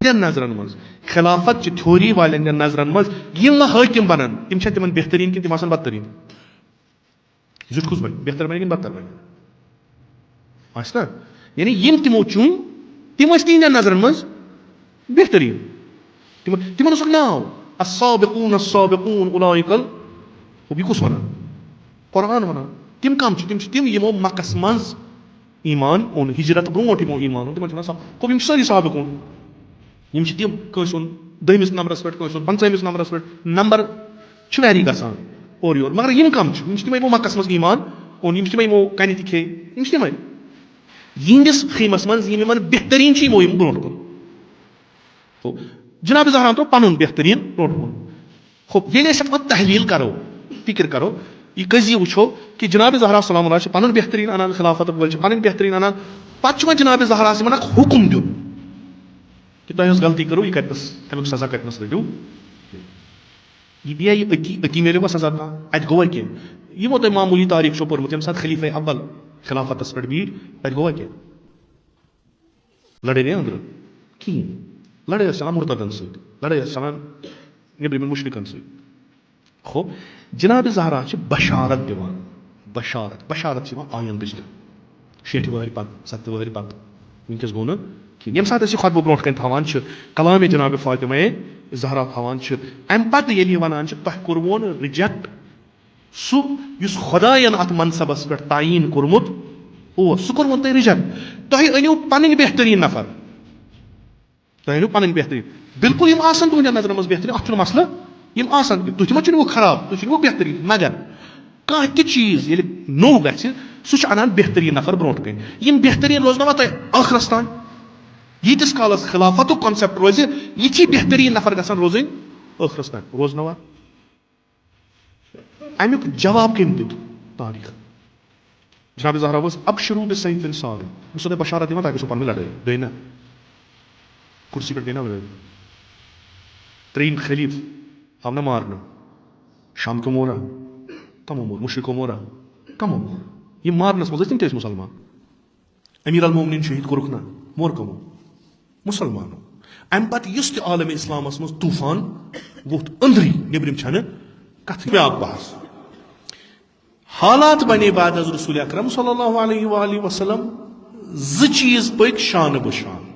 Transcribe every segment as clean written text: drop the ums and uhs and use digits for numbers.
نظرن مز خلافت چھ تھوری والن نظرن مز یم حاکم بنن تم چھ تمن بہترین کن تم آسان بدترین زٹ کس بن بہتر بن کن بدتر بن آس نا یعنی یم تمو چون تم تہندین نظرن مز بہترین تمن اوسک ناو السابقون السابقون اولئک یہ کس ونان قرآن ونان تم کم تم یمو مکس مز ایمان اون ہجرت برونٹ یمو ایمان اون تمن گوب یم ساری سابقون یم تم کنس اون دہمس نمبرس پہ کنس اون 50مس نمبرس پہ نمبر ویری گژھان اور یور مگر یم کم تم یمو مکس مز ایمان اون یم تم یمو کنہ تہ کھے یم تمے یہندس خیمس مز یم بہترین یمو برونٹ کن جناب زہرا تو پن بہترین برونٹ کن خوب یل تحلیل کرو فکر کرو یہ قضیہ وچھو کہ جناب زہرا سلام اللہ پن بہترین انان خلافت ول پن بہترین انان پتہ جناب زہرا من حکم دیون کہ تہ غلطی کرو یہ کتنس تمیک سزا کتنس رٹو یہ دیا یہ اتی میرے سزا ات گوا کی یمو تہ معمولی تاریخ چھو پورمت یم سات خلیفہ اول خلافتس پہ بیٹھ تت گوا کی لڑے اندر کہین لڑائی چلان مرتدن ست لڑائی چلان نیبرمن مشرکن ست خوب جناب زہرا بشارت دیوان بشارت بشارت آئندہ 60 وہر پتہ 70 وہر پتہ ونکس گو نا یم سات خطبہ برونٹ کن تھوان کلام جناب فاطمہ زہرا تھوان ام پتہ یل ونان تہ کورون رجیکٹ سہ اس خدائن ات منصبس پہ تعین کورمت سہ کورون تہ رجیکٹ تہ انیو پنن بہترین نفر تہ انیو پنن بہترین بالکل یم آسان تہندین نظرن مز بہترین ات مسئلہ یم آسان تہ ما چھ خراب تہ چھ بہترین مگر کانٛہہ تہ چیز ییٚلہِ نوٚو گژھِ سُہ چھُ انان بہترین نفر برونٹ کن یم بہترین روزنوا تہ ٲخرس تان ییتس کالس خلافت کانسیپٹ روز یہ بہترین نفر گژھان روزن ٲخرس تان روزنوا امیک جواب کم دیت تاریخ جناب زہرا ورس ابشروا بسیف صابر بہ تہ بشارت دِوان تۄہہِ گژھو پنٕنۍ لڑٲے گٔے نا کرسی پٮ۪ٹھ گٔے نا لڑٲے ترٛیٚیِم خلیف آو نا مارنہٕ شام کیو مورا کمو مور مشرکو مورا کمو مور یہ مارنس مز تم تہ مسلمان امیر المومنین شہید کورک نا مور کمو مسلمانو ام پتہ اس تہ عالم اسلامس مز طوفان ووت اندری نیبرم چھنہ کتھ بیاکھ بحث حالات بنے بعد از رسول اکرم صلی اللہ علیہ وآلہ وسلم ز چیز پک شان بشان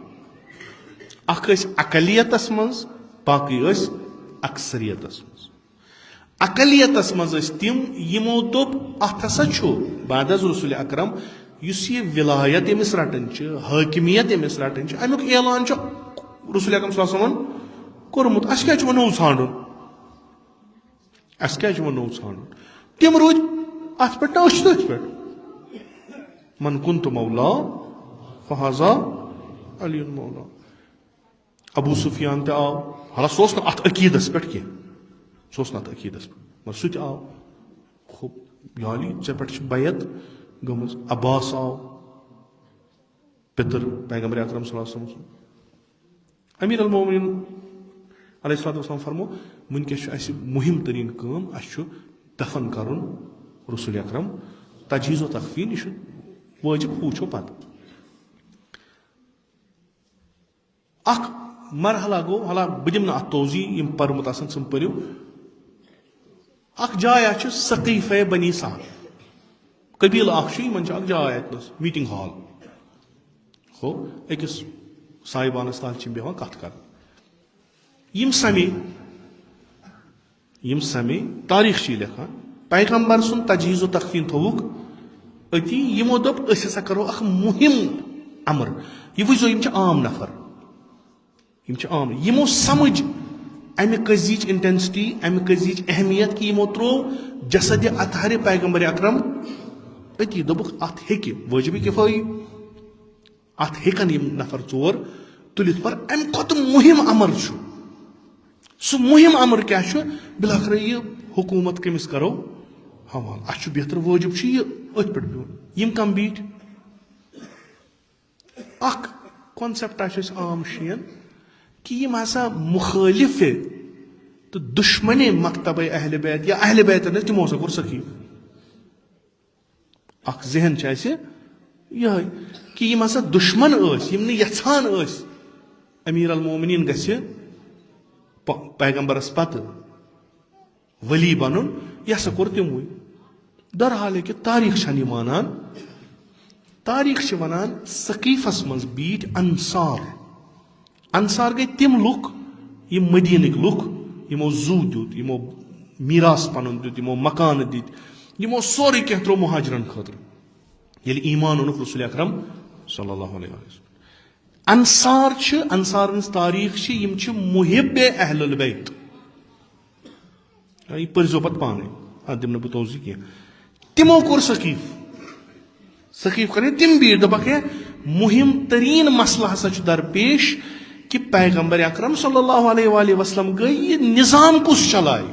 اخ اقلیتس مز باقی اکثریتس مز اقلیتس مز تم یمو دوپ ات ہسا چھو بعد از رسول اکرم اس یہ ولایت امس رٹن حاکمیت امس رٹن امیک اعلان رسول اکرم صلی اللہ علیہ وسلم کورمت اس کیا نو ژھانڈن اس کیا نو ژھانڈن تم روز ات پہ ٹاش تھی پہ من کنت مولا فہذا علی مولا ابو سفیان تہ آو حالانکہ سہ ات عقیدس پہ کی سہ ات عقیدس پہ مگر سہ آو خوب یالی ے پہ بیعت گمز عباس آو پتر پیغمبر اکرم صلی اللہ علیہ وسلم امیر المومنین علیہ الصلوۃ والسلام فرمو ونکس اس مہم ترین کام اس دفن کرن رسول اکرم تجہیز و تخفین یہ واجب وچھو پتہ اخ مرحلہ گو حالا بہ دم ات توضیح یم پرمت آسان سم پریو اخ جایا سقیفہ بنی سعد قبیل اخ من اخ جاے اتنس میٹنگ ہال ہو اکس صاحبانس تال بیہوان کت کر یم سمے تاریخ لکھان پیغمبر سن تجہیز و تخفین تھوک اتی یمو دپ اس ہسا کرو اخ مہم امر یہ وچھو یم عام نفر یم عام یمو سمجھ امہ قضیچ انٹینسٹی امہ قضیچ اہمیت کہ یمو ترو جسد اطہر پیغمبر اکرم اتی دبک ات ہیکہ واجب کفائی ات ہیکن یم نفر ژور تلت پر ام کھت مہم امر سہ مہم امر کیا بلاخر یہ حکومت کمس کرو حوالہ اس بہتر واجب یہ ات پہ بہن یم کم بیٹ اخ کانسیپٹ عام شین کہ یم ہسا مخالف تو دشمن مکتب اہل بیت یا اہل بیت تمو سا کور سخی اخ ذہن یہ کہ یم ہسا دشمن یم یھان امیر المومنین گژھِ پیغمبرس پتہٕ ولی بنُن یہِ ہسا کوٚر تِموٕے. درحالے کہ تاریخ چھنہٕ یہِ مانان. تاریخ چھِ ونان ثقیفس منٛز بیٖٹھۍ انصار. انصار گٔے تِم لُکھ یِم مدیٖنٕکۍ لُکھ یِمو زُو دیُت, یِمو میٖراث پنُن دیُت, یِمو مکانہٕ دِتۍ, یِمو سورُے کینٛہہ ترٛوو مہاجرن خٲطرٕ ییٚلہِ ایمان اوٚنُکھ رسول اکرم صلی اللہ علیہ وسلم. انصار چھِ, انصارن ہٕنٛز تاریخ چھِ, یِم چھِ محب اہل البیت. یہِ پٔرزیو پتہٕ پانے, اتھ دِمہٕ نہٕ بہٕ توضیح کینٛہہ. تِمو کوٚر ثقیف کرے, تِم بیٖٹھۍ دوٚپکھ ہے مہم تریٖن مسلہٕ ہسا چھُ درپیش کہ پیغمبر اکرم صلی اللہ علیہ وآلہ وسلم گٔے, یہِ نظام کُس چلایہِ؟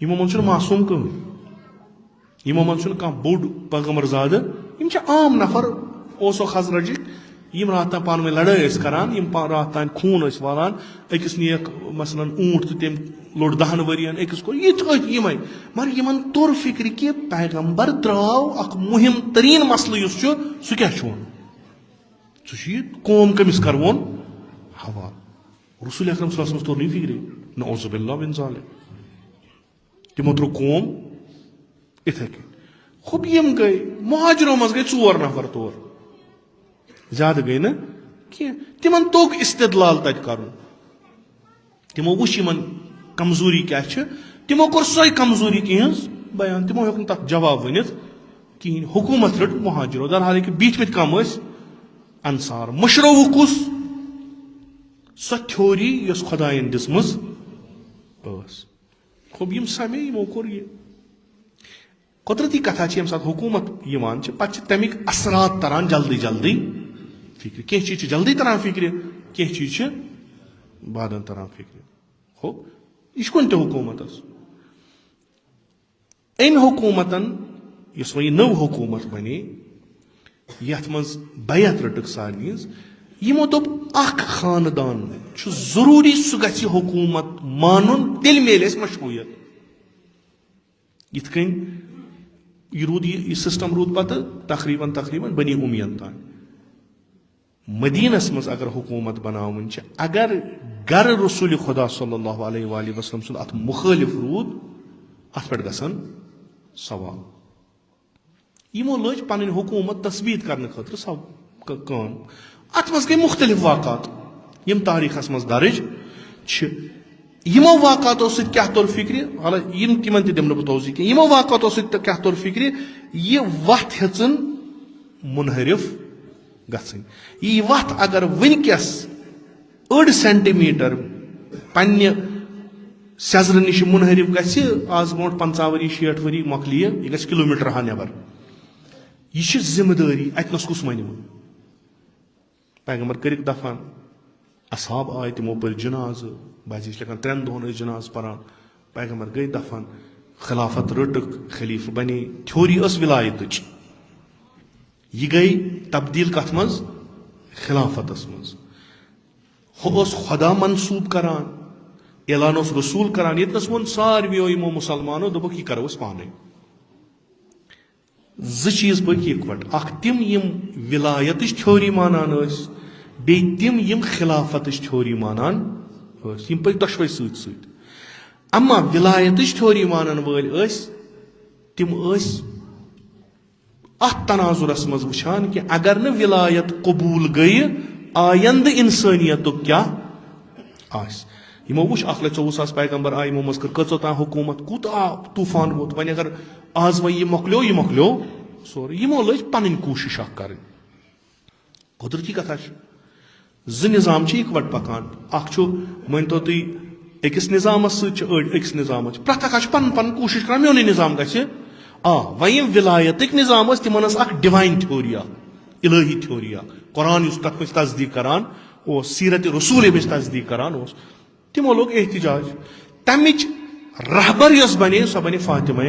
یِمو منٛز چھُنہٕ معصوٗم کٕہٕنۍ, یِمو منٛز چھُنہٕ کانٛہہ بوٚڑ پیغمبر زادٕ, یِم چھِ عام نفر اوسو خزرجٕکۍ, یِم راتھ تام پانہٕ ؤنۍ لڑٲے ٲسۍ کران, یِم راتھ تام خوٗن ٲسۍ والان. أکِس نِیَکھ مثلاً اوٗنٹ تہٕ تٔمۍ لوٚڑ 10 ؤرین, أکِس کوٚر یِتھ ٲسۍ یِمے. مگر یِمن توٚر فِکرِ کہِ پیغمبر درٛاو اکھ مُہِم تریٖن مسلہٕ یُس چھُ سُہ کیٛاہ چھُون, سُہ چھُ یہِ قوم کٔمِس کروون حوالہٕ. رسول اکرم صلی اللہ علیہ وسلمس توٚر نہٕ یہِ فِکرے, نعوذ باللہ من ذالک. تِمو ترٛوو قوم اِتھے کٔنۍ. خُب یِم گٔے مہاجرو منٛز گٔے 4 نفر تور, زیادٕ گٔے نہٕ کینٛہہ. تِمن توٚگ استدلال تتہِ کرُن. تِمو وٕچھ یِمن کمزوٗری کیٛاہ چھِ, تِمو کوٚر سۄے کمزوٗری تِہنٛز بیان. تِمو ہیوٚک نہٕ تتھ جواب ؤنِتھ کِہینۍ. حکوٗمت رٔٹ مہاجرو, درحالے کہِ بیٖٹھمٕتۍ کم ٲسۍ انصار. مشرووُکھ کُس؟ سۄ تھیوری یۄس خۄداین دِژمٕژ ٲس. خُب یِم سمے, یِمو کوٚر یہِ. قۄدرتی کتھا چھِ, ییٚمہِ ساتہٕ حکوٗمت یِوان چھِ پتہٕ چھِ تمیِکۍ اثرات تران جلدی جلدی فِکرِ. کینٛہہ چیٖز چھِ جلدی تران فِکرِ, کینٛہہ چیٖز چھِ بعدن تران فِکرِ. ہو یہِ چھُ کُنہِ تہِ حکوٗمتس. أمۍ حکوٗمتن یۄس وۄنۍ یہِ نٔو حکوٗمت بنے, یتھ منٛز بیعت رٔٹٕکھ سارنٕے ہٕنٛز, یِمو دوٚپ اکھ خاندان چھُ ضروٗری سُہ گژھِ حکوٗمت مانُن, تیٚلہِ میلہِ اَسہِ مشروعیت. یِتھ کٔنۍ یہِ روٗد, یہِ سسٹم روٗد پتہٕ تقریٖباً بنی اُمین تام. مدیٖنس منٛز اگر حکوٗمت بناوٕنۍ چھِ, اگر گرٕ رسول خدا صلی اللہ علیہ وآلہ وسلم سُنٛد اتھ مُخٲلف روٗد, اتھ پٮ۪ٹھ گژھن سوال. یِمو لٲج پنٕنۍ حکوٗمت تثبیٖت کرنہٕ خٲطرٕ کٲم. اتھ منٛز گٔے مختلف واقعات یِم تاریخس منٛز درٕج چھِ. یِمو واقعاتو سۭتۍ کیٛاہ توٚر فِکرِ, حالانکہِ یِم تِمن تہِ دِمہٕ نہٕ بہٕ توضیح کینٛہہ. یِمو واقعاتو سۭتۍ کیٛاہ توٚر فِکرِ, یہِ وتھ ہیژٕن مُنحرف گژھٕنۍ. یہِ وتھ اگر وٕنکیٚس 1 سینٹیمیٖٹر پننہِ سیزرٕ نِش مُنحرف گژھِ, آز برونٛٹھ 50 ؤری 60 ؤری مۄکلہِ یہِ گژھِ کِلوٗمیٖٹر ہا نٮ۪بر. یہِ چھِ ذِمہٕ دٲری. اتنس کُس مانہِ وۄنۍ؟ پیغمبر کٔرِکھ دفن, اصحاب آے, تِمو پٔرۍ جنازٕ, بازِ چھِ لیکھان 3 دۄہن ٲسۍ جنازٕ پران. پیغمبر گٔے دفن, خلافت رٔٹٕکھ, خلیفہٕ بنے, تھیوری ٲس ولایتٕچ. یہِ گٔے تبدیٖل کتھ منٛز؟ خلافتس منٛز. ہُہ اوس خۄدا منصوٗب کران, اعلان اوس رسوٗل کران. ییٚتنس ووٚن ساروِیو یِمو مُسلمانو, دوٚپُکھ یہِ کرو أسۍ پانے. 2 چیٖز پٔکۍ یِکوٹہٕ. اکھ تِم یِم ولایتٕچ تھیوری مانان ٲسۍ, بیٚیہِ تِم یِم خلافَتٕچ تھیوری مانان ٲسۍ. یِم پٔکۍ دۄشوے سۭتۍ سۭتۍ. اما ولایتٕچ تھیوری مانن وٲلۍ ٲسۍ, تِم ٲسۍ اتھ تناظُرس منٛز وٕچھان کہِ اگر نہٕ ولایت قبوٗل گٔیہِ, آیندٕ انسٲنیتُک کیٛاہ آسہِ. یِمو وٕچھ 1,24,000 پیغمبر آیہِ, یِمو منٛز کٔر کٔژو تام حکوٗمت, کوٗتاہ طوٗفان ووت. وۄنۍ اگر آز وۄنۍ یہِ مۄکلیو سورُے. یِمو لٔج پنٕنۍ کوٗشش اکھ کرٕنۍ. قۄدرتی کتھا چھِ, 2 نظام چھِ اِکوٹ پکان. اکھ چھُ مٲنۍتو تُہۍ أکِس نظامس سۭتۍ چھِ أڑۍ أکِس نظامس, پرٛٮ۪تھ اکھ چھُ پنُن پنُن کوٗشش کران میونُے نظام گژھِ. وۄنۍ یِم ولایتٕکۍ نظام ٲسۍ, تِمن ٲس اکھ ڈِواین تھیوری, اکھ الہی تھیوری, اکھ قرآن یُس تتھ منٛز تصدیٖق کران اوس, سیٖرت رسوٗل ییٚمِچ تصدیٖق کران اوس. تِمو لوگ احتجاج. تمِچ رہبر یۄس بنے, سۄ بنے فاطمہ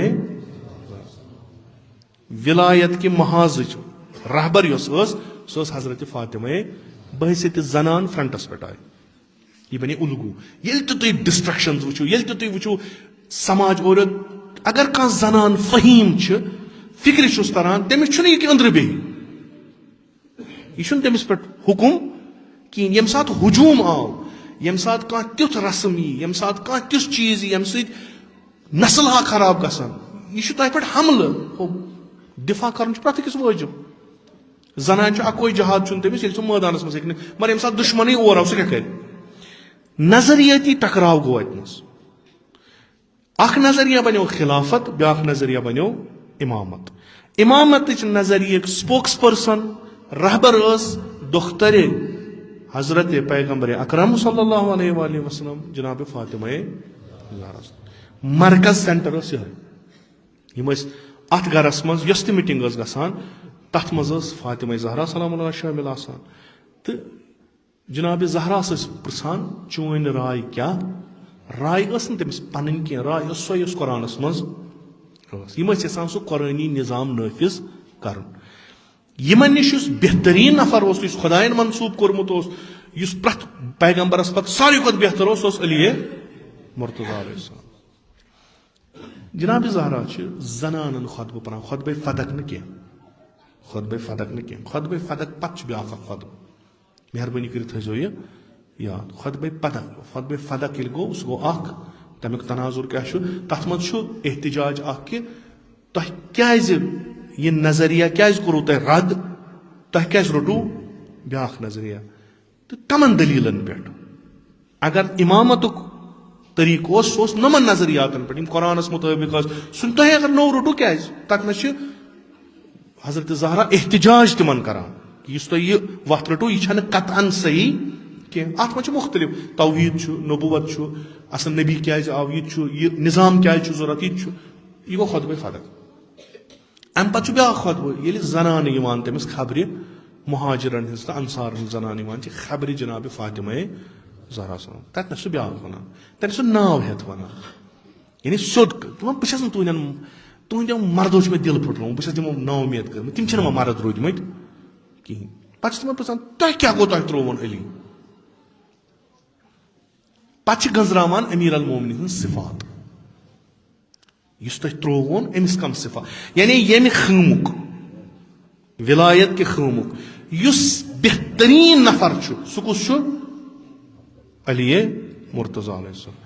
ولایت کہِ محاذٕچ رہبر یۄس ٲس, سۄ ٲس حضرت فاطمہ بحثیت زنان فرنٹس پٮ۪ٹھ آیہِ. یہِ بنے الگوٗ. ییٚلہِ تہِ تُہۍ ڈسٹرکشنز وٕچھِو, ییٚلہِ تہِ تُہۍ وٕچھِو سماج اورٕ, اگر کانٛہہ زنان فہیٖم چھِ, فِکرِ چھُس تران, تٔمِس چھُنہٕ یہِ کہِ أنٛدرٕ بیٚہہِ, یہِ چھُنہٕ تٔمِس پٮ۪ٹھ حُکُم کہین. یم سات ہجوم آو, یم سات کانٛہہ تیُتھ رسم یی, یم سات کانٛہہ تیُتھ چیز یی ییٚمہِ سۭتۍ نسل ہا خراب گژھان, یہ چھُ تۄہہِ پٮ۪ٹھ حملہٕ. دفاع کرُن چھُ پرٛٮ۪تھ أکِس وٲجِب. زنان چھُ اکوے جہاد چھُنہٕ تٔمِس ییٚلہِ سُہ مٲدانس منٛز ہیٚکہِ نہٕ, مگر ییٚمہِ ساتہٕ دُشمنٕے اور آو سُہ کیٛاہ کرِ؟ نظریٲتی ٹکراو گوٚو اتہِ نس. اکھ نظریہ بنیو خلافت, بیاکھ نظریہ بنیو امامت. امامتٕچ نظریہٕک سپوکس پرسن رہبر ٲس دختر حضرت پیغمبر اکرم صلی اللہ علیہ وآلہ وسلم جناب فاطمہ زہرا. مرکز سینٹر ٲس یِہے. یِم ٲسۍ اتھ گرس منٛز یۄس تہِ میٹنگ ٲس گژھان تتھ منٛز ٲس فاطمہ زہرا سلام اللہ شٲمِل آسان. تہٕ جناب زہراس ٲسۍ پرژھان چٲنۍ راے کیٛاہ؟ راے ٲس نہٕ تٔمِس پنٕنۍ کینٛہہ, راے ٲس سۄے یۄس قرآنس منٛز ٲس. یِم ٲسۍ یژھان سُہ قرٲنی نظام نٲفِظ کرُن. یِمن نِش یُس بہتریٖن نفر اوس, یُس خۄدایَن منصوٗب کوٚرمُت اوس, یُس پرٛٮ۪تھ پیغمبرس پتہٕ ساروی کھۄتہٕ بہتر اوس, سُہ اوس علی مرتضیٰ علیہ السلام. جناب زہرا چھِ زنانن خۄطبہٕ پران, خۄطبے فدق نہٕ کینٛہہ, خۄطبے فدق نہٕ کینٛہہ. خۄطبے فدق پتہٕ چھُ بیاکھ اکھ خۄطبہٕ, مہربٲنی کٔرِتھ تھٲیزیو یہِ یاد. خۄطبے خۄطبے فدق ییٚلہِ گوٚو سُہ گوٚو اکھ, تمیُک تناظر کیٛاہ چھُ, تتھ منٛز چھُ احتجاج اکھ کہِ تۄہہِ کیٛازِ یہِ نظریہ کیٛازِ کوٚروٕ تۄہہِ رد, تۄہہِ کیٛازِ روٚٹوٕ بیاکھ نظریہ, تہٕ کمن دلیٖلن پٮ۪ٹھ؟ اگر امامتُک طریقہٕ اوس سُہ اوس نمن نظریاتن پٮ۪ٹھ یِم قرآنس مطٲبق ٲسۍ. سُہ تۄہہِ اگر نوٚو روٚٹوٕ کیٛازِ؟ تتھ منٛز چھِ حضرت زہرا احتجاج تِمن کران, یُس تۄہہِ یہِ وتھ رٔٹوٕ یہِ چھنہٕ قطعن صحیح کینٛہہ. اتھ منٛز چھُ مختلف, توحیٖد چھُ, نبوت چھُ, اصل نبی کیٛازِ آو, یہِ تہِ چھُ, یہِ نظام کیٛازِ چھُ ضروٗرت, یہِ تہِ چھُ. یہِ گوٚو خۄطبے فدق. امہِ پتہٕ چھُ بیاکھ خۄطبہٕ ییٚلہِ زنانہٕ یِوان تٔمِس خبرِ, مہاجرن ہٕنٛز تہٕ انصارن ہٕنٛز زنانہٕ یِوان چھِ خبرِ جناب فاطمہ زہرا سلام. تتہِ چھُ بیاکھ ونان, تتہِ چھُ ناو ہٮ۪تھ ونان, یعنی سیوٚد دپان بہٕ چھس نہٕ تُہنٛدیو مردو چھُ مےٚ دِل پھُٹرومُت, بہٕ چھس تِمو ناومید کٔرمٕژ, تِم چھِنہٕ وۄنۍ مرد روٗدمٕتۍ کِہینۍ. پتہٕ چھِ تِمن پرژھان تۄہہِ کیٛاہ گوٚو تۄہہِ ترٛووُن علی؟ پتہٕ چھِ گنٛزراوان امیر المومنین ہٕنٛز صفات, یُس تۄہہِ ترٛووُن أمِس کم صفات, یعنی ییٚمہِ خٲمُک ولایت کہِ خٲمُک یُس بہتریٖن نفر چھُ سُہ کُس چھُ؟ علی مرتضیٰ علیہ السلام.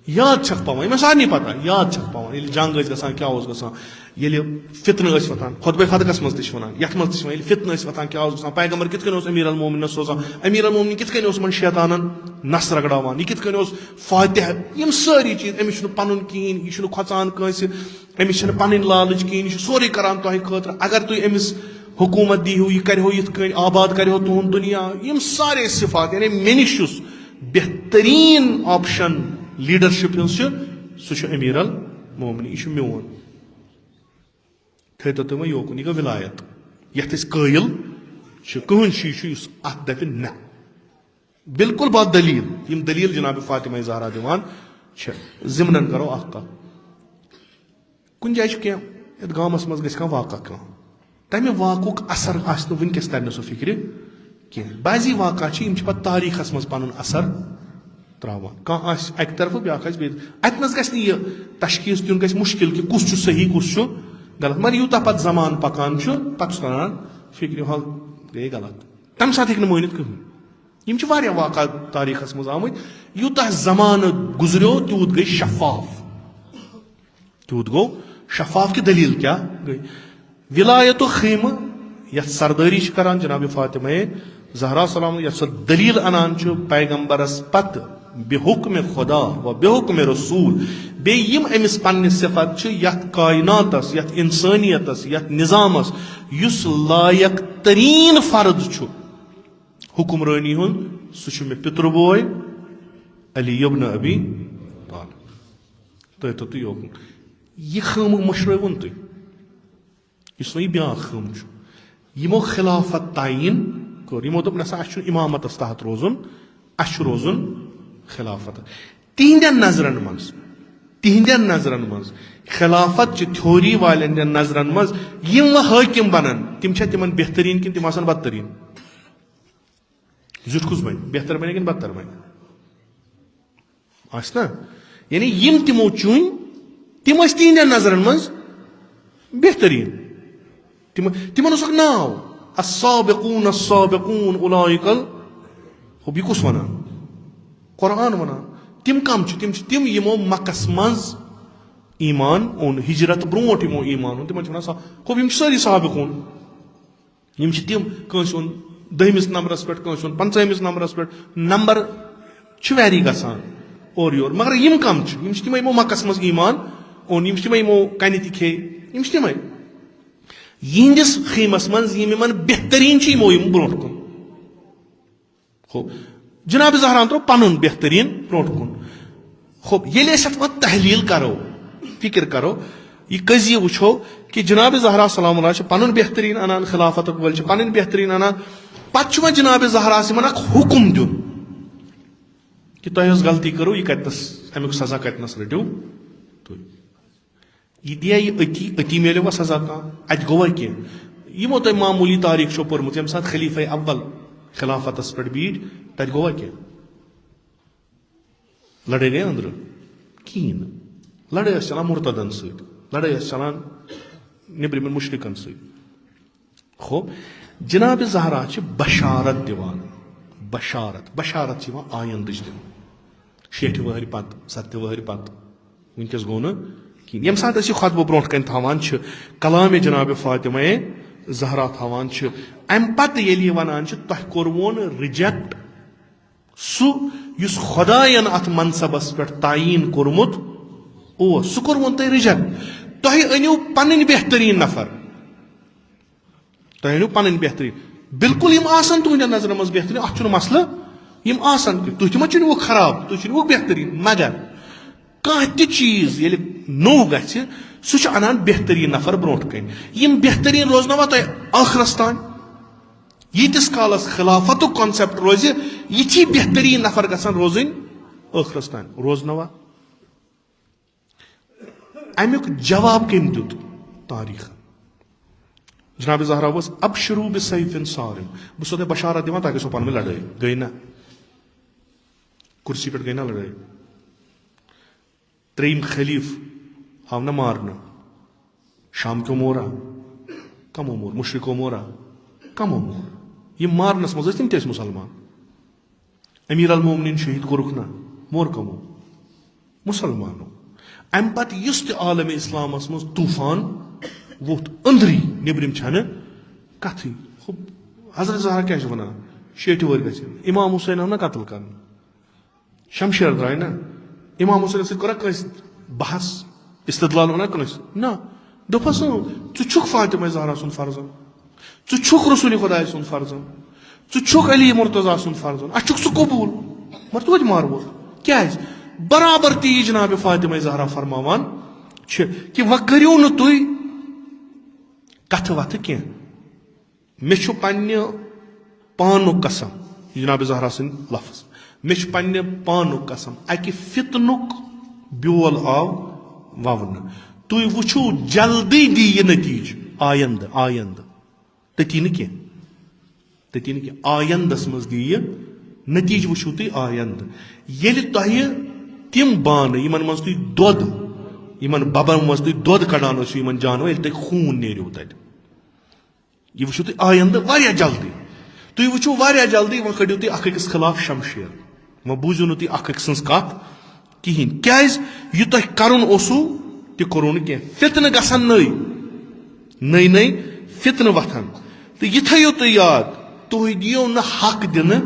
یاد چھکھ پاوان, یِمن سارنٕے پتہ, یاد چھکھ پاوان ییٚلہِ جنگ ٲسۍ گژھان کیٛاہ اوس گژھان, ییٚلہِ فتنہٕ ٲسۍ وۄتھان, خۄطبے فدقس منٛز تہِ چھِ ونان, یتھ منٛز تہِ چھِ ونان, ییٚلہِ فتنہٕ ٲسۍ وۄتھان کیٛاہ اوس گژھان, پیغمبر کِتھ کٔنۍ اوس امیر المومنینس سوزان, امیر المومنین کِتھ کٔنۍ اوس یِمن شیطانن نس رگڑاوان, یہِ کِتھ کٔنۍ اوس فاتح, یِم سٲری چیٖز. أمِس چھُنہٕ پنُن کِہینۍ, یہِ چھُنہٕ کھۄژان کٲنٛسہِ, أمِس چھنہٕ پنٕنۍ لالٕچ کِہینۍ, یہِ چھُ سورُے کران تۄہہِ خٲطرٕ. اگر تُہۍ أمِس حکوٗمت دیٖہِو, یہِ کرِہو یِتھ کٔنۍ, آباد کرِہو تُہُنٛد دُنیا, یِم سارے صفات. یعنی مےٚ نِش یُس بہتریٖن آپشن لیٖڈرشِپ ہٕنٛز چھِ سُہ چھُ امیر المومنین, یہِ چھُ میون. تھٲیتو تُہۍ وۄنۍ یوکُن, یہِ گوٚو ولایت یتھ أسۍ قٲیل چھِ. کٕہٕنۍ شی چھُ یُس اتھ دپہِ نہ, بالکل با دلیٖل. یِم دلیٖل جناب فاطمہ زہرا دِوان چھِ. ضمنن کرو اکھ کتھ, کُنہِ جایہِ چھُ کینٛہہ یتھ گامس منٛز گژھِ کانٛہہ واقعہ کانٛہہ, تمہِ واقعُک اثر آسہِ نہٕ وٕنکیٚس ترِ نہٕ سُہ فکرِ کینٛہہ. بعضی واقعہ چھِ یِم چھِ پتہٕ تاریٖخس منٛز پنُن اثر تراوان. کانٛہہ آسہِ اکہِ طرفہٕ, بیاکھ آسہِ بیٚیہِ. اتہِ نس گژھِ نہٕ یہِ تشخیٖص دیُن گژھِ مُشکِل کہِ کُس چھُ صحیح کُس چھُ غلط, مگر یوٗتاہ پتہٕ زمانہٕ پکان چھُ پتہٕ چھُ تران فکرِ ہۄ گٔیے غلط. تمہِ ساتہٕ ہیٚکہِ نہٕ مٲنِتھ کٕہٕنۍ. یِم چھِ واریاہ واقعہ تاریٖخس منٛز آمٕتۍ. یوٗتاہ زمانہٕ گُزریو تیوٗت گٔے شفاف, تیوٗت گوٚو شفاف کہِ دلیٖل کیٛاہ گٔے. ولایتُک خیمہٕ یتھ سردٲری چھِ کران جناب فاطمہ زہرا سلام, یتھ سۄ دلیٖل انان چھُ پیغمبرس پتہٕ بے حکم خدا و بے حکم رسوٗل, بیٚیہِ یِم أمِس پننہِ صفت چھِ یتھ کایناتس, یتھ انسٲنیتس, یتھ نظامس یُس لایق تریٖن فرد چھُ حکمرٲنی ہُنٛد, سُہ چھُ مےٚ پِترٕ بوے علی ابن ابی طالب. تھٲیتو تُہۍ یوکُن. یہِ خٲمہٕ مٔشرٲوُن تُہۍ, یُس وۄنۍ یہِ بیاکھ خٲمہٕ چھُ. یِمو خلافت تعیٖن کوٚر, یِمو دوٚپ نسا اَسہِ چھُنہٕ اِمامتس تحت روزُن, اَسہِ چھُ روزُن خلافت. تِہنٛدٮ۪ن نظرن منٛز خلافت چہِ تھیوری والٮ۪ن ہٕنٛدٮ۪ن نظرن منٛز یِم وۄنۍ حٲکِم بنن تِم چھا تِمن بہتریٖن کِنہٕ تِم آسن بدتریٖن؟ زیُٹھ کُس بنہِ, بہتر بنہِ کِنہٕ بدتر بنہِ؟ آسہِ نا. یعنی یِم تِمو چُنۍ تِم ٲسۍ تِہنٛدٮ۪ن نظرن منٛز بہتریٖن. تِمن اوسُکھ ناو السابقون السابقون اولئک خب یہ کس ونان قرآن ونان تم کم تم یمو مکس مز ایمان اون ہجرت برونٹ یمو ایمان اون تمن ونان خب یم ساری سابقون یم تم کنس اون 10مس نمبرس پہ کنس اون 50مس نمبرس پہ نمبر ویری گژھان اور یور مگر یم کم یم تمے یمو مکس مز ایمان اون یم تمے یمو کنہ تہ کھے یم تمے یہندس خیمس منز یمن بہترین یمو یم برونٹ کن خوب جناب زہران ترو پن بہترین برونٹ کن خوب یل ات تحلیل کرو فکر کرو یہ قضیہ وچھو کہ جناب زہرا سلام اللہ پن بہترین انان خلافت ول پن بہترین انان پتہ جناب زہرا حکم دن کہ تہ غلطی کرو یہ کتنس امیک سزا کتنس رٹو یہ دیا یہ اتی میلو سزا کان ات گوا کی یمو تہ معمولی تاریخ چھو پورمت یم سات خلیفہ اول خلافتس پہ بیٹھ تت گوا کی لڑائی گئی اندر کہین لڑائی اس چلان مرتدن ست لڑائی اس چلان نبرمن مشرکن ست خوب جناب زہرا بشارت دیوان بشارت آئندچ دن 60 وہر پت 70 وہر پت ونکس گو نا کہین یم سات یہ خطبہ برونٹ کن تھوان کلام جناب فاطمہ زہرا تھوان ام پتہ یلی ونان تہ کورون رجیکٹ سس خدائن ات منصبس پہ تعین کورمت سہ کورون تہ رجیکٹ تہ انیو پنن بہترین نفر تہ انیو پنن بہترین بالکل یم آسن تہندین نظر مز بہترین ات مسئلہ یم آسن تھی ما چھ خراب تھی چھ بہترین مگر کانٛہہ تہِ چیز ییٚلہِ نوٚو گژھِ سُہ چھُ انان بہترین نفر برونٛٹھ کَنۍ یم بہترین روزنوا تۄہہِ ٲخرس تانۍ ییٖتِس کالس خلافتُک کانسیپٹ روزِ یِتھی بہترین نفر گژھن روزٕنۍ ٲخرس تانۍ روزنوا امیُک جواب کٔمۍ دیُت تاریخن جناب زہرا اوس ابشرو بسیف صارم بہٕ چھُسو تۄہہِ بشارت دِوان تۄہہِ گژھو پانہٕ ؤنۍ لڑٲے گٔے نہ کُرسی پٮ۪ٹھ گٔے نہ لڑٲے تریم خلیف آو نہ مارنا شام کیو مورا کمو مور مشرقو مورا کمو مور یہ مارنس مز تم تیس مسلمان امیر المومنین شہید کورک نا مور کمو مسلمانو ام پتہ یس تہ عالم اسلامس مز طوفان ووت اندری نبرم چھنہ کتھے حضرت زہرا کیا ونان 60 ور گژھِ امام حسین آو نا قتل کرن شمشیر درائے نا امام حسین سۭتۍ کوٚرا کٲنٛسہِ بحث استدلال ونان کٲنٛسہِ نہ دوٚپس ژٕ چھُکھ فاطمہ زہرا سُنٛد فرزن ژٕ چھُکھ رسول خۄداے سُنٛد فرزن ژٕ چھُکھ علی مرتضیٰ سُنٛد فرزن اَسہِ چھُکھ سُہ قبوٗل مگر توتہِ مارووکھ کیٛازِ برابر تی یہِ جناب فاطمہ زہرا فرماوان چھِ کہِ وۄنۍ کٔرِو نہٕ تُہۍ کتھٕ وتھٕ کینٛہہ مےٚ چھُ پننہِ پانُک قسم جناب زہرا سٕنٛدۍ لفظ مےٚ چھُ پننہِ پانُک قسم اکہِ فتنُک بیول آو وونہٕ تُہۍ وٕچھِو جلدی دی یہِ نتیٖجہٕ آیندٕ تٔتی نہٕ کینٛہہ آیندس منٛز دی یہِ نتیٖجہٕ وٕچھِو تُہۍ آیندٕ ییٚلہِ تۄہہِ تِم بانہٕ یِمن منٛز تُہۍ دۄد یِمن ببن منٛز تُہۍ دۄد کڑان ٲسِو یِمن جانور ییٚلہِ تۄہہِ خوٗن نیریو تتہِ یہ وٕچھِو تُہۍ آیندٕ واریاہ جلدی تُہۍ وٕچھِو واریاہ جلدی وۄنۍ کٔڑِو تُہۍ اکھ أکِس خلاف شمشیر وۄنۍ بوٗزِو نہٕ تُہۍ اکھ أکۍ سٕنٛز کتھ کہیٖنۍ کیٛازِ یہِ تۄہہِ کرُن اوسوٗ تہِ کوٚروٗ نہٕ کینٛہہ فتنہٕ گژھن نٔے فتنہٕ وتھن تہٕ یہِ تھٲیِو تُہۍ یاد تُہۍ دِیو نہٕ حق دِنہٕ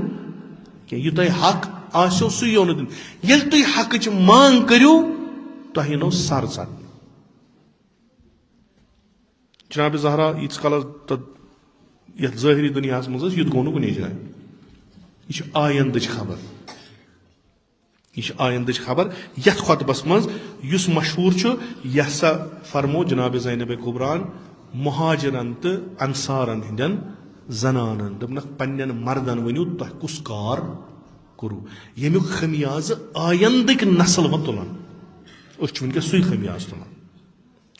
کینٛہہ یہِ تۄہہِ حق آسیو سُہ یِیو نہٕ دِنہٕ ییٚلہِ تُہۍ حقٕچ منٛگ کٔرِو تۄہہِ یِنو سر ژٹنہٕ جناب زہرا ییٖتِس کالس یتھ ظٲہری دُنیاہس منٛز ٲس یُتھ گوٚو نہٕ کُنی جایہِ یہ آیندٕچ خبر آیندٕچ خبر یتھ خطبس منٛز یُس مشہوٗر چھُ یہِ ہسا فرمو جناب زینب کبران مہاجرن تہٕ انصارن ہٕنٛدٮ۪ن زنانن دوٚپنکھ پننٮ۪ن مردن ؤنِو تۄہہِ کُس کار کوٚروٗ ییٚمیُک خمیازٕ آیندٕکۍ نسل وۄنۍ تُلن أسۍ چھِ وٕنکیٚس سُے خمیازٕ تُلان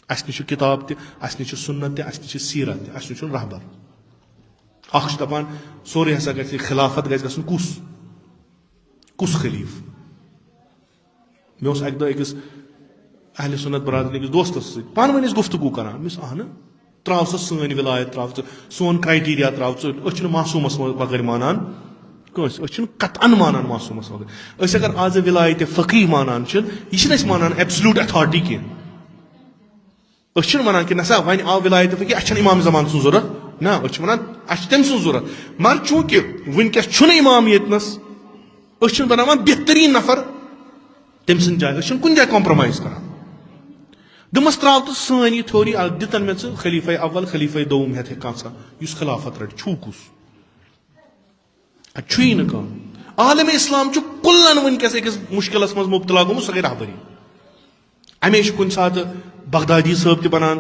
اسہِ نِش چھُ کِتاب تہِ اسہِ نِش چھُ سُنت تہِ اسہِ نِش چھِ سیٖرت تہِ اسہِ نِش چھُنہٕ رہبر اکھ چھُ دپان سورُے ہسا گژھِ خلافت گژھِ گژھُن کُس خلیٖف مےٚ اوس اکہِ دۄہ أکِس اہلِ سُنت برادری أکِس دوستس سۭتۍ پانہٕ ؤنۍ ٲسۍ گفتگوٗ کران مےٚ اہنہٕ تراو سا سٲنۍ ولایت تراو ژٕ سون کرایٹیریا تراو ژٕ أسۍ چھِنہٕ معصوٗمس بغٲر مانان کنس قطعن مانان معصومس وغیرہ اگر آز ولایت فقیح مانان یہ مانان ایبسلوٹ اتھارٹی کی ونان کہ نسا ون آو ولایت فقیح اچھا امام زمان سن ضرورت نا ونان اچھا تم سن ضرورت مگر چونکہ ونکس چھن امام یتنس بناوان بہترین نفر تم سن جائے کن جائے کمپرومائز کران دمس تراو تو سن یہ تھوری دتن میں خلیفہ اول خلیفہ دوم ہتھ کانسا اس خلافت رٹ چھو کس چھوئی نا عالم اسلام کلن ونکس اکس مشکلس مز مبتلا گومت سہ گئی رہبری امی کن سات بغدادی صاحب تہ بنان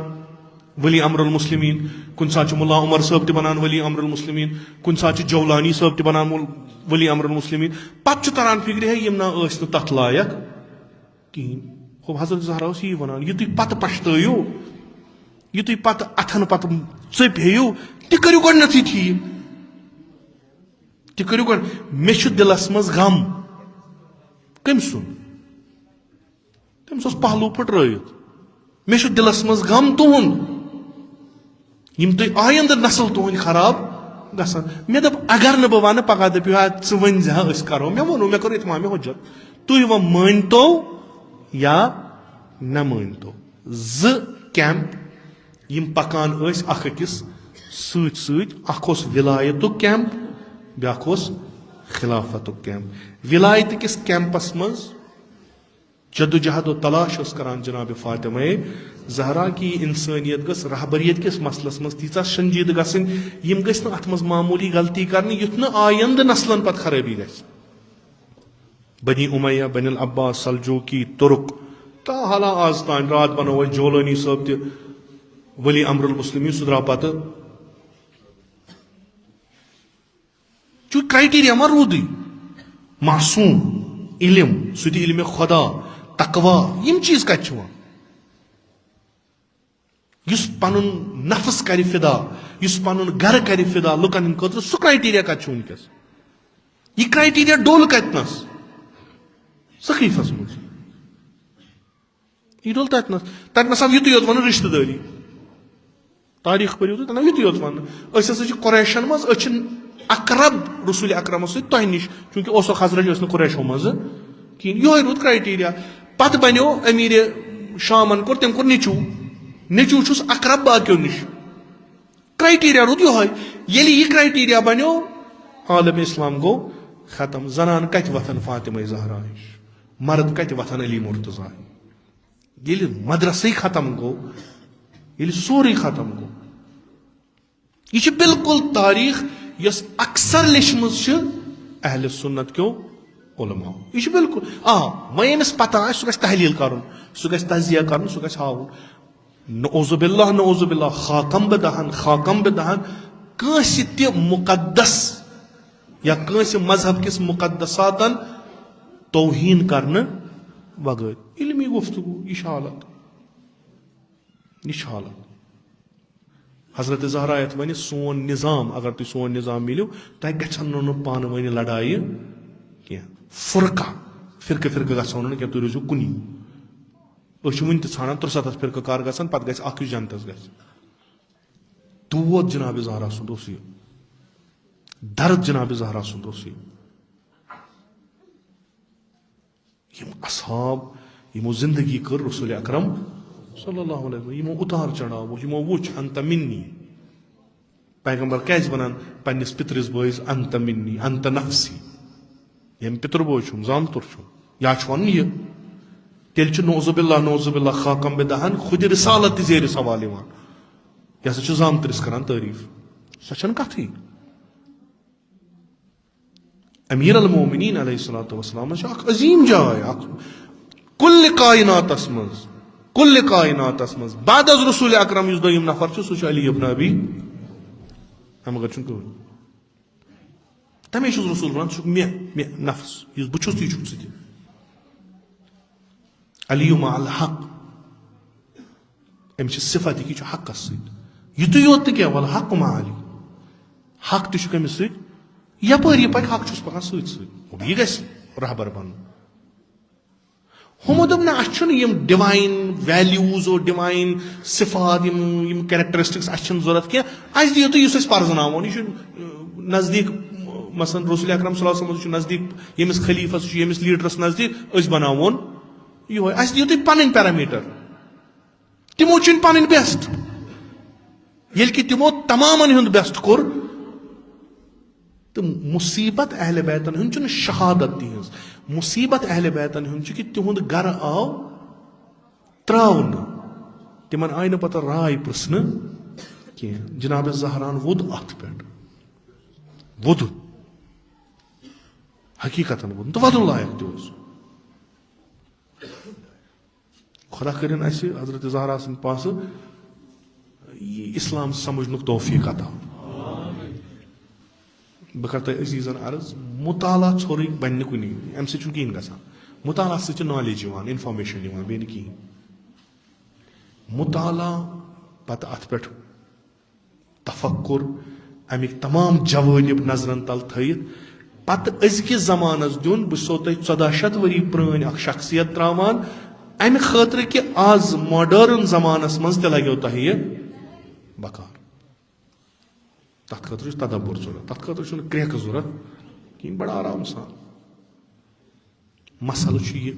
ولی امر المسلمین کن سات ملا عمر صاحب تہ بنان ولی امر المسلمین کن سات جولانی صاحب تہ بنان ولی امر المسلمین پتہ تران فکر ہے یم نا ٲسۍ نہٕ تتھ لایق کہین خوب حضرت زہرا اس یہ ونان یہ تھی پتہ پشتو یہ تھی پتہ اتھن پتہ ژٔپۍ ہیٚیِو تہِ کٔرِو گۄڈنیتھٕے ٹھیٖک تہِ کٔرِو گۄڈ مےٚ چھُ دِلس منٛز غم کٔمۍ سُنٛد تٔمِس اوس پہلوٗ پھٕٹرٲیِتھ مےٚ چھُ دِلس منٛز غم تُہُنٛد یِم تُہۍ آینٛدٕ نسل تُہُنٛدۍ خراب گژھان مےٚ دوٚپ اگر نہٕ بہٕ ونہٕ پگاہ دٔپِو ہا ژٕ ؤنۍ زِ ہا أسۍ کرو مےٚ ووٚنوٗ مےٚ کوٚر اِتمام حُجت تُہۍ وۄنۍ مٲنۍتو یا نہ مٲنۍتو زٕ کیمپ یم پکان ٲسۍ اکھ أکِس سۭتۍ سۭتۍ اکھ اوس ولایتُک کیمپ بیاکھ اوس خلافتُک کیمپ ولایت کس کیمپس منٛز جدوجہد و تلاش ٲس کران جناب فاطمہ زہرا کی انسانیت گژھ رہبریت کس مسلس منٛز تیٖژاہ سنجیدٕ گژھٕنۍ یم گژھِ نہٕ اتھ منٛز معموٗلی غلطی کرنہِ یُتھ نہٕ آیندٕ نسلن پتہٕ خرٲبی گژھِ بنی امیہ بن العباس سلجوکی ترک تا حالا آز تان رات بنو أسۍ جولانی صٲب تہِ ولی امر المسلمین سُہ درٛاو پتہٕ چونکہ کرائٹیریا ما روٗدٕے معصوم علم سُہ تہِ علمِ خدا تقوا یم چیز کتہِ چھِ وۄنۍ یُس پنُن نفس کرِ فدا یُس پنُن گرٕ کرِ فدا لُکن ہٕنٛدِ خٲطرٕ سُہ کرائٹیریا کتہِ چھُ ونکیٚس یہ کرائٹیریا ڈول کتنس سخیفس منٛز یہ ڈول تتنس آو یُتُے یوت ونُن رشتہٕ دٲری تاریخ پٔرِو تُہۍ تتھ آو یُتُے یوت ونُن أسۍ ہسا چھِ قریشن منٛز أسۍ چھِنہٕ اقرب رسول اکرمس سۭتۍ تۄہہِ نِش چونکہ اوسُکھ حضرت ٲس نہٕ قریشو منٛزٕ کہیٖنۍ یہوے روٗد کرائٹیریا پتہٕ بنیو امیر شامن کوٚر تٔمۍ کوٚر نیچوٗ چھُس اقرب باقیو نِش کرائٹیریا روٗد یہوے ییٚلہِ یہِ کرائٹیریا بنیو عالم اسلام گوٚو ختم زنان کتہِ وتھن فاطمہ زہرا نِش مرد کتہِ وتھن علی مرتضیٰ ییٚلہِ مدرسے ختم گوٚو ییٚلہِ سورُے ختم گوٚو یہ چھِ بالکل تاریخ یس اکثر لیچھمٕژ چھِ اہل سنت کیو علماء یہ چھِ بالکل وۄنۍ ییٚمِس پتہ آسہِ سُہ گژھِ تحلیل کرُن سُہ گژھِ تجزیہ کرُن سُہ گژھِ ہاوُن نعوذ باللہ خاکم بدہن کٲنٛسہِ تہِ مقدس یا کٲنٛسہِ مذہب کِس مقدساتن توہین کرنہٕ بغٲر علمی گفتگو یہ چھِ حالت حضرت زہرا یتھ ونہِ سون نظام اگر تُہۍ سون نظام مِلِو تۄہہِ گژھنو نہٕ پانہٕ ؤنۍ لڑایہِ کینٛہہ فرقہٕ گژھو نہٕ کینٛہہ تُہۍ روٗزِو کُنی أسۍ چھِ وُنہِ تہِ ژھانڈان 73 فرقہٕ کار گژھن پتہٕ گژھِ اکھ یُس جنتس گژھِ دود جناب زہرا سُنٛد اوس یہِ درد جناب زہرا سُنٛد اوس یہِ یم اصحاب یمو زندگی کٔر رسول اکرم صلی اللہ علیہ وسلم یمو اتار چڑھاو یمو وُچھ انت منی پیغمبر کیازِ ونان پننس پترس بٲیس انت منی انت نفسی یم پتر بوے چھُم زامتُر چھُم یا چھُ ونُن یہِ تیٚلہِ چھُ نعوذ باللہ خاکم بدہن خود رسالت تہِ زیرِ سوال یِوان یہِ ہسا چھُ زامترس کران تعریف سۄ چھنہٕ کتھٕے امیر المومنین علیہ الصلوۃ والسلام چھِ اکھ عظیٖم جاے اکھ کُلہِ کائناتس منٛز بعد از رسول اکرم یُس دوٚیِم نفر چھُ سُہ چھُ علی ابن ابی مگر چھُنہٕ کٕہٕنۍ تمے چھُس رسول ونان ژٕ چھُکھ مےٚ نفس یُس بہٕ چھُس تی چھُکھ ژٕ تہِ علی مع الحق أمِس چھِ صفت یہِ چھُ حقس سۭتۍ یُتُے یوت نہٕ کینٛہہ والحق مع علی حق تہِ چھُکھ أمِس سۭتۍ یپٲرۍ یہِ پکہِ حق چھُس پکان سۭتۍ سۭتۍ یہِ گژھِ رہبر بنُن ہُمو دوٚپ نہ اَسہِ چھُنہٕ یِم ڈِوایِن ویلیوٗز اور ڈِوایِن صفات یِم کیریکٹرسٹکس اَسہِ چھِنہٕ ضوٚرتھ کینٛہہ اَسہِ دِیِو تُہۍ یُس أسۍ پرزناوون یہِ چھُ نزدیٖک مثلا رسول اکرم صلی اللہ علیہ وسلم نزدیک یمس خلیفس یمس لیڈرس نزدیک اس بناون یہ اس دیو تھی پن پیرامیٹر تمو چھ پن بیسٹ یل کہ تمو تمامن ہند بیسٹ کور تو مصیبت اہل بیتن ہند چھ شہادت تہذ مصیبت اہل بیتن ہند کہ تہند گر آو تراون تمن آئی پتہ رائے پرسن کی جناب زہران ود ات پہ ود حقیقت ود تو ودن لائق تہ خدا کرن اس حضرت زہرا سن پاس اسلام سمجھنک توفیق عطا بہ کر تہ عزیزن عرض مطالعہ ژھوری بن کنی ام سی کہین گژھان مطالعہ سی نالیج انفارمیشن بیٚیہِ نہٕ کہین مطالعہ پتہ ات پہ تفکر امیک تمام جوانب نظرن تل تھیت پتہ ازکس زمانس دن بہ سو تہ 1400 ؤری پرٲنۍ اکھ شخصیت تراوان امہ خاطر کہ آز ماڈرن زمانس مز تہ لگیو تہ یہ بکار تت خاطر تدبر ضرورت تت خاطر چھ کریک ضرورت کہین بڑا آرام سان مسئلہ چھ یہ